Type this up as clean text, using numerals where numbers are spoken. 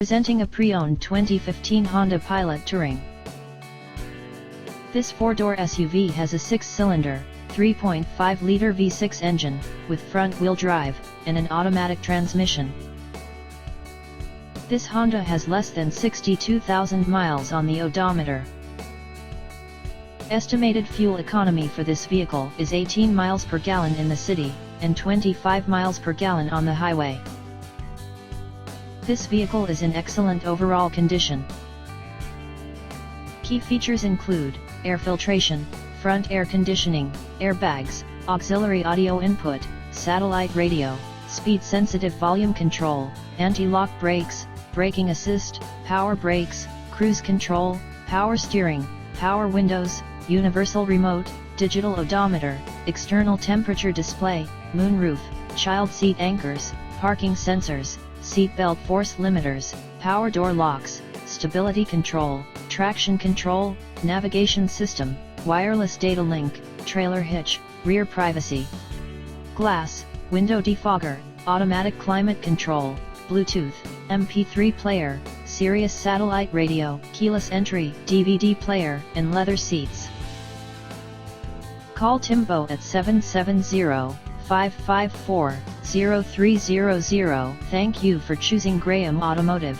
Presenting a pre-owned 2015 Honda Pilot Touring. This four-door SUV has a six-cylinder, 3.5-liter V6 engine, with front-wheel drive, and an automatic transmission. This Honda has less than 62,000 miles on the odometer. Estimated fuel economy for this vehicle is 18 miles per gallon in the city, and 25 miles per gallon on the highway. This vehicle is in excellent overall condition. Key features include air filtration, front air conditioning, airbags, auxiliary audio input, satellite radio, speed-sensitive volume control, anti-lock brakes, braking assist, power brakes, cruise control, power steering, power windows, universal remote, digital odometer, external temperature display, moonroof, child seat anchors, parking sensors, seat belt force limiters, power door locks, stability control, traction control, navigation system, wireless data link, trailer hitch, rear privacy glass, window defogger, automatic climate control, Bluetooth, MP3 player, Sirius satellite radio, keyless entry, DVD player, and leather seats. Call Timbo at 770-554-0300. Thank you for choosing Graham Automotive.